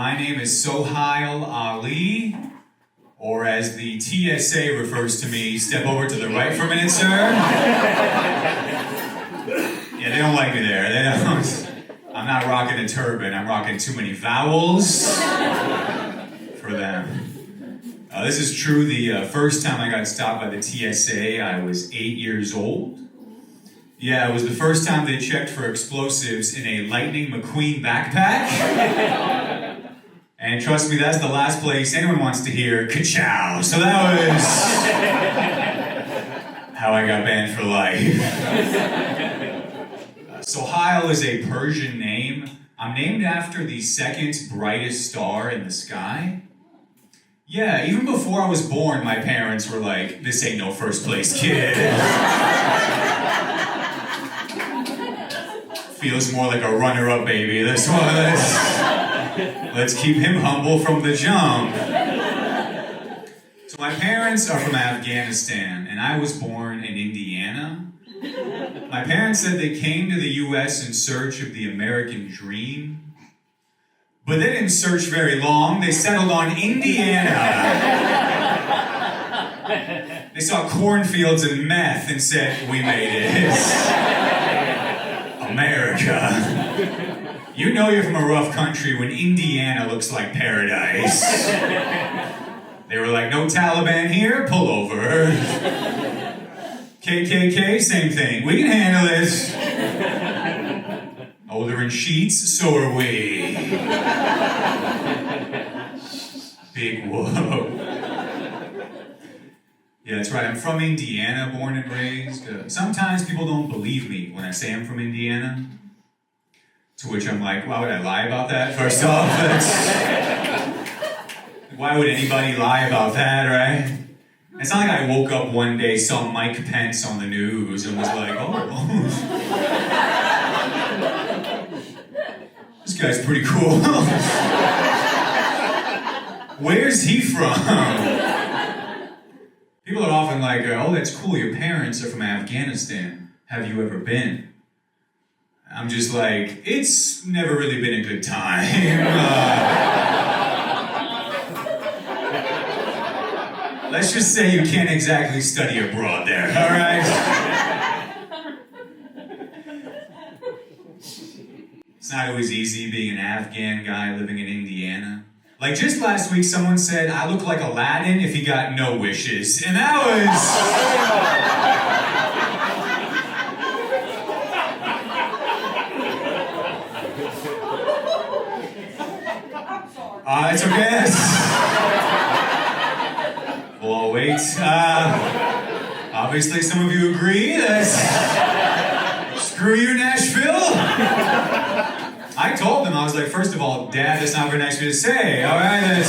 My name is Sohile Ali, or as the TSA refers to me, step over to the right for a minute, sir. Yeah, they don't like me there. They don't. I'm not rocking a turban. I'm rocking too many vowels for them. This is true. The first time I got stopped by the TSA, I was 8 years old. Yeah, it was the first time they checked for explosives in a Lightning McQueen backpack. And trust me, that's the last place anyone wants to hear ka-chow. So that was how I got banned for life. Sohile is a Persian name. I'm named after the second brightest star in the sky. Yeah, even before I was born, my parents were like, this ain't no first place kid. Feels more like a runner-up baby, this one. Let's keep him humble from the jump. So my parents are from Afghanistan, and I was born in Indiana. My parents said they came to the US in search of the American dream. But they didn't search very long. They settled on Indiana. They saw cornfields and meth and said, we made it. America. You know you're from a rough country when Indiana looks like paradise. They were like, no Taliban here, pull over. KKK, same thing. We can handle this. Oh, they're in sheets, so are we. Big whoa. Yeah, that's right. I'm from Indiana, born and raised. Sometimes people don't believe me when I say I'm from Indiana. To which I'm like, why would I lie about that? First off, why would anybody lie about that, right? It's not like I woke up one day, saw Mike Pence on the news, and was like, oh. This guy's pretty cool. Where's he from? People are often like, oh, that's cool, your parents are from Afghanistan. Have you ever been? I'm just like, it's never really been a good time. Let's just say you can't exactly study abroad there, all right? It's not always easy being an Afghan guy living in Indiana. Like just last week, someone said, I look like Aladdin if he got no wishes. And that was... it's okay. We'll all wait. Obviously, some of you agree. Screw you, Nashville. I told them, I was like, first of all, Dad, that's not very nice of you to say, all right?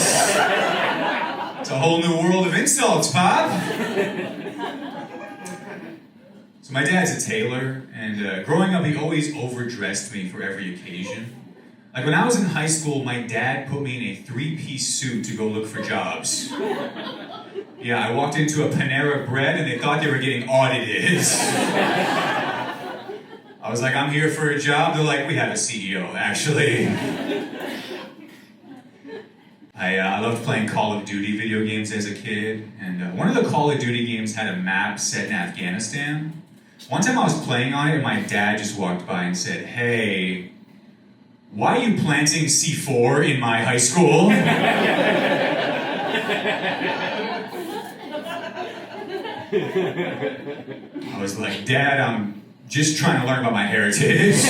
It's a whole new world of insults, Pop. So my dad's a tailor, and growing up, he always overdressed me for every occasion. Like when I was in high school, my dad put me in a 3-piece suit to go look for jobs. Yeah, I walked into a Panera Bread and they thought they were getting audited. I was like, I'm here for a job. They're like, we have a CEO, actually. I loved playing Call of Duty video games as a kid. And one of the Call of Duty games had a map set in Afghanistan. One time I was playing on it and my dad just walked by and said, hey, why are you planting C4 in my high school? I was like, Dad, I'm just trying to learn about my heritage.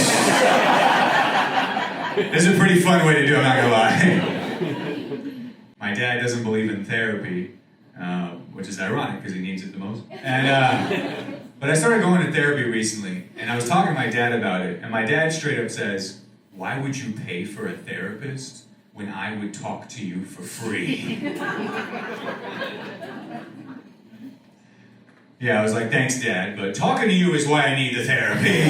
This is a pretty fun way to do it, I'm not gonna lie. My dad doesn't believe in therapy, which is ironic because he needs it the most. But I started going to therapy recently, and I was talking to my dad about it, and my dad straight up says, why would you pay for a therapist when I would talk to you for free? Yeah, I was like, thanks, Dad, but talking to you is why I need the therapy.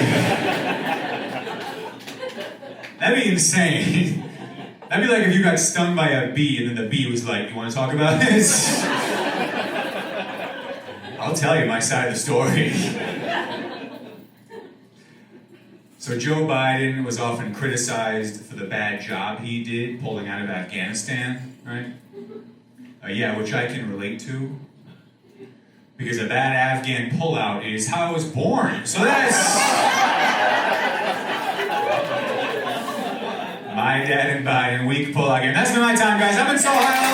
That'd be insane. That'd be like if you got stung by a bee and then the bee was like, you want to talk about this? I'll tell you my side of the story. So Joe Biden was often criticized for the bad job he did pulling out of Afghanistan, right? Yeah, which I can relate to. Because a bad Afghan pullout is how I was born. So that's my dad and Biden weak pullout game. That's been my time, guys. I've been Sohile Ali.